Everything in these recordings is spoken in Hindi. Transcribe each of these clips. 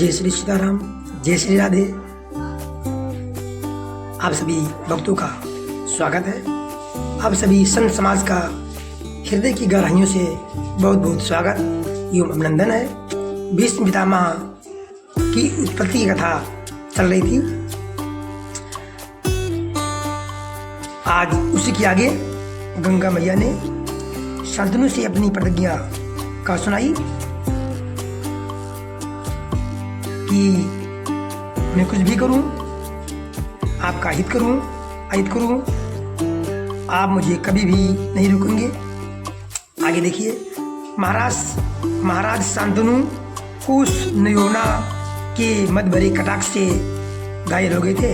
जय श्री सीताराम, जय श्री राधे। आप सभी भक्तों का स्वागत है। आप सभी संत समाज का हृदय की गहराइयों से बहुत बहुत स्वागत एवं अभिनंदन है। भीष्म पितामह की उत्पत्ति की कथा चल रही थी। आज उसी के आगे गंगा मैया ने शांतनु से अपनी प्रतिज्ञा का सुनाई कि मैं कुछ भी करूं, आपका हित करूं, अहित करूं, आप मुझे कभी भी नहीं रोकेंगे। आगे देखिए, महाराज शांतनु कुश नयोना के मद भरे कटाक्ष से घायल हो गए थे।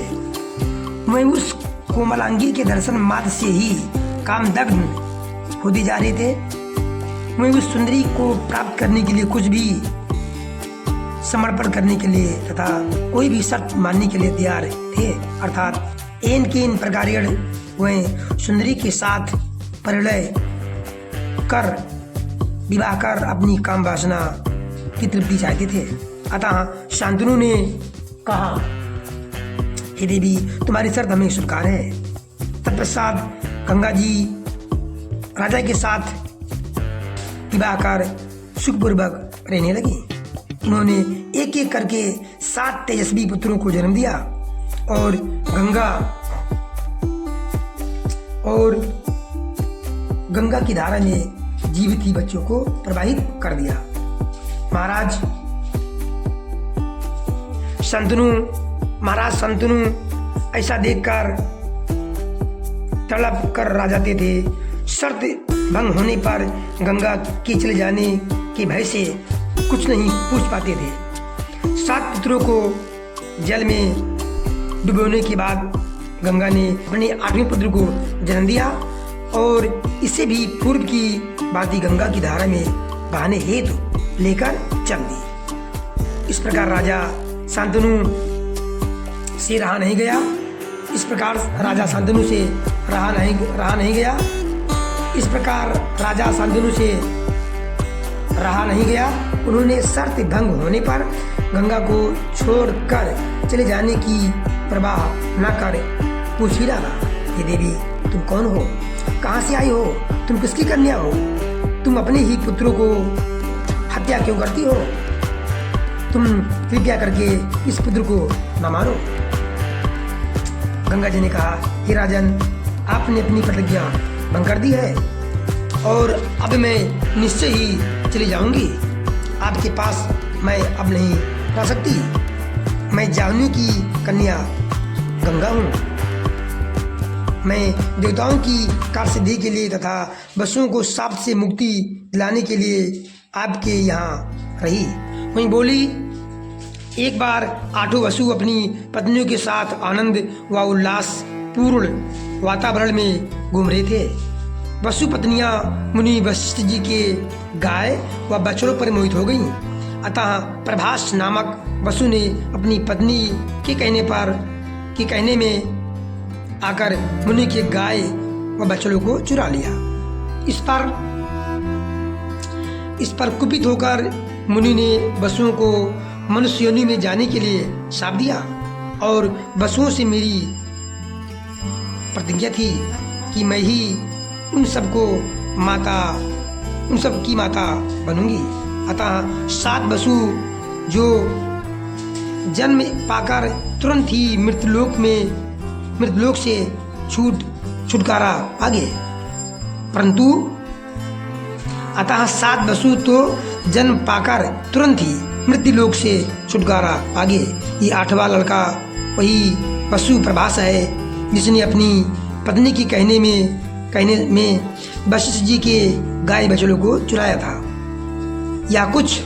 वह उस कोमलांगी के दर्शन मात्र से ही कामदग्न होते जा रहे थे। वह उस सुंदरी को प्राप्त करने के लिए कुछ भी समर्पण करने के लिए तथा कोई भी शर्त मानने के लिए तैयार थे। अर्थात एन के इन प्रकार वह सुंदरी के साथ परिणय कर विवाह कर अपनी काम वासना की तृप्ति चाहते थे। अतः शांतनु ने कहा, हे देवी, तुम्हारी शर्त हमें स्वीकार है। तत्पश्चात गंगा जी राजा के साथ विवाह कर सुखपूर्वक रहने लगी। उन्होंने एक एक करके 7 तेजस्वी पुत्रों को जन्म दिया और गंगा की धारा में जीवित ही बच्चों को प्रवाहित कर दिया। महाराज शांतनु ऐसा देखकर तड़प कर रह जाते थे। शर्त भंग होने पर गंगा के चले जाने के भय से कुछ नहीं पूछ पाते थे। 7 पुत्रों को जल में डुबोने के बाद गंगा ने अपने 8वें पुत्र को जन्म दिया और इससे भी पूर्व की भांति गंगा की धारा में बहाने हेतु लेकर चल दी। इस प्रकार राजा शांतनु से रहा नहीं गया। इस प्रकार राजा शांतनु से रहा नहीं गया। उन्होंने शर्त भंग होने पर गंगा को छोड़कर चले जाने की परवाह न कर पूछ ही डाला, हे देवी, तुम कौन हो? कहाँ से आई हो? तुम किसकी कन्या हो? तुम अपने ही पुत्रों को हत्या क्यों करती हो? तुम कृपया करके इस पुत्र को न मारो। गंगा जी ने कहा, हे राजन, आपने अपनी प्रतिज्ञा भंग कर दी है और अब मैं निश्चय ही चली जाऊंगी। आपके पास मैं अब नहीं रह सकती। मैं जाह्नवी की कन्या गंगा हूँ। मैं देवताओं की कार्यसिद्धि के लिए तथा वसुओं को शाप से मुक्ति दिलाने के लिए आपके यहाँ रही। वहीं बोली, एक बार 8 वसु अपनी पत्नियों के साथ आनंद व उल्लास पूर्ण वातावरण में घूम रहे थे। वसु पत्नियां मुनि वशिष्ठ जी के गाय व बछड़ों पर मोहित हो गईं। अतः प्रभास नामक वसु ने अपनी पत्नी के कहने में आकर मुनि के गाय व बछड़ों को चुरा लिया। इस पर कुपित होकर मुनि ने वसुओं को मनुष्य योनि में जाने के लिए शाप दिया और वसुओं से मेरी प्रतिज्ञा थी कि मैं ही उन सब की माता बनूंगी। अतः 7 वसु जो जन्म पाकर तुरंत ही मृतलोक से छुटकारा आ गए। परंतु अतः 7 वसु तो जन्म पाकर तुरंत ही मृत्युलोक से छुटकारा पा गए। ये 8वां लड़का वही वसु प्रभास है जिसने अपनी पत्नी की कहने में वशिष्ठ जी के गाय बछड़ों को चुराया था। या कुछ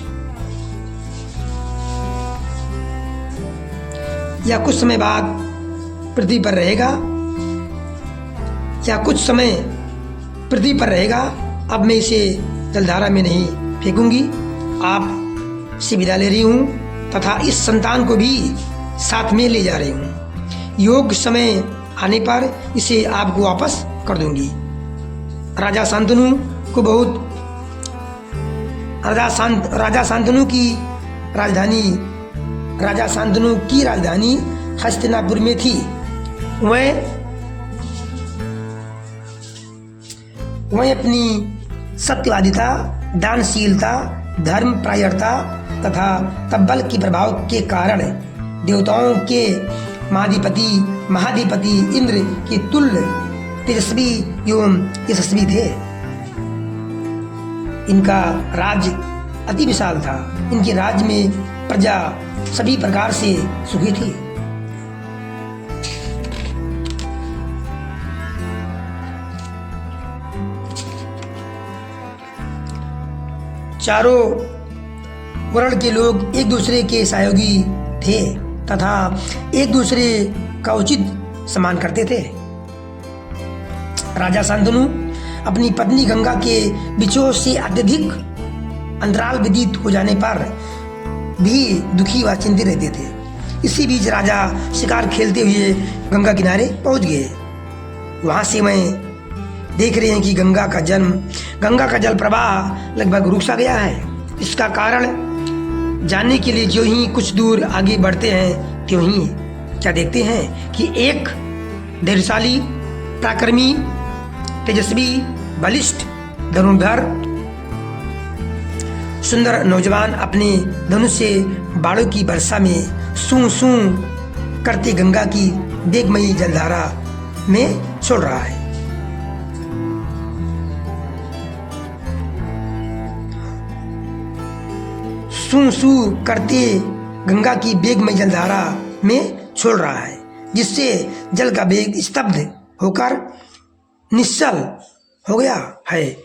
समय बाद पृथ्वी पर रहेगा। अब मैं इसे जलधारा में नहीं फेंकूंगी। आप से विदा ले रही हूँ तथा इस संतान को भी साथ में ले जा रही हूँ। योग्य समय आने पर इसे आपको वापस कर दूंगी। राजा शांतनु की राजधानी राजा शांतनु की राजधानी हस्तिनापुर में थी। वह अपनी सत्यवादिता, दानशीलता, धर्मपरायणता तथा तब्बल के प्रभाव के कारण देवताओं के महाधिपति इंद्र के तुल्य तेजस्वी एवं यशस्वी थे। इनका राज्य अति विशाल था। इनके राज्य में प्रजा सभी प्रकार से सुखी थी। चारों वर्ण के लोग एक दूसरे के सहयोगी थे तथा एक दूसरे का उचित सम्मान करते थे। राजा शांतनु अपनी पत्नी गंगा के विछोह से अत्यधिक अंतराल व्यतीत हो जाने पर भी दुखी व चिंतित रहते थे। इसी बीच राजा शिकार खेलते हुए गंगा किनारे पहुंच गए। वहां से मैं देख रहे हैं कि गंगा का जल प्रवाह लगभग रुक सा गया है। इसका कारण जानने के लिए जो ही कुछ दूर आगे बढ़ते हैं त्यों ही क्या देखते हैं कि एक धैर्यशाली, पराक्रमी, तेजस्वी, बलिष्ठ, धनुर्धर, सुंदर नौजवान अपने धनुष से बाणों की वर्षा में सूं सूं करते गंगा की वेगमयी जलधारा में छोड़ रहा है। सूं सूं करते गंगा की वेगमयी जलधारा में छोड़ रहा है, जिससे जल का वेग स्तब्ध होकर निश्चल हो गया है।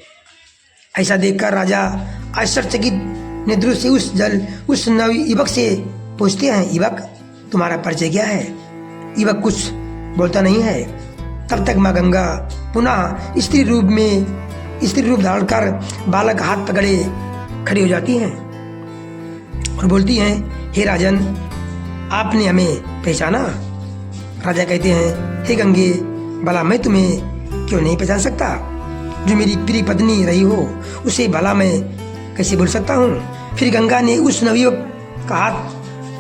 ऐसा देखकर राजा आश्चर्यचकित नेत्रों से उस युवक से पूछते हैं, युवक तुम्हारा परिचय क्या है? युवक कुछ बोलता नहीं है। तब तक माँ गंगा पुनः स्त्री रूप धारण कर बालक हाथ पकड़े खड़ी हो जाती हैं और बोलती हैं, हे राजन, आपने हमें पहचाना? राजा कहते हैं, हे गंगे, भला मैं तुम्हें क्यों नहीं पहचान सकता? जो मेरी प्रिय पत्नी रही हो उसे भला मैं कैसे भूल सकता हूँ? फिर गंगा ने उस नवयुवक का हाथ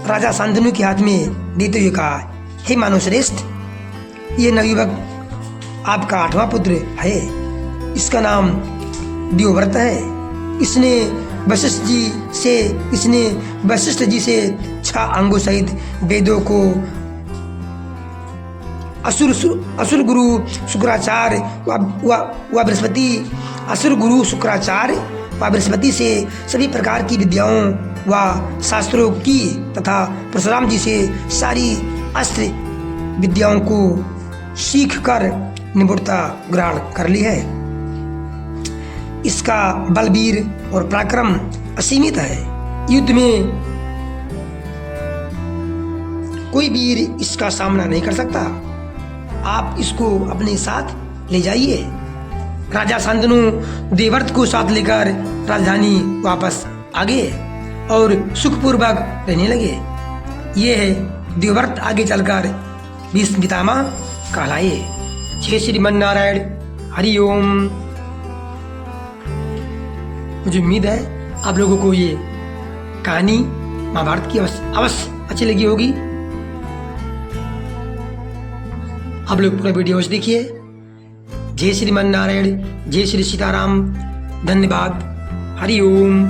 राजा शांतनु के हाथ में देते हुए कहा, हे मानव श्रेष्ठ, ये नवयुवक आपका 8वां पुत्र है। इसका नाम देवव्रत है। इसने वशिष्ठ जी से 6 अंगों सहित वेदों को असुर गुरु शुक्राचार्य व बृहस्पति से सभी प्रकार की विद्याओं व शास्त्रों की तथा परशुराम जी से सारी अस्त्र विद्याओं को सीख कर निपुणता ग्रहण कर ली है। इसका बलवीर और पराक्रम असीमित है। युद्ध में कोई वीर इसका सामना नहीं कर सकता। आप इसको अपने साथ ले जाइए। राजा शांतनु देवव्रत को साथ लेकर राजधानी वापस आ गए और सुखपूर्वक रहने लगे। ये है देवव्रत आगे चलकर भीष्म पितामह कहलाए। जय श्रीमन्नारायण, हरि ओम। मुझे उम्मीद है आप लोगों को ये कहानी महाभारत की अवश्य अच्छी लगी होगी। आप लोग पूरा वीडियो देखिए। जय श्रीमन्नारायण, जय श्री सीताराम। धन्यवाद। हरि ओम।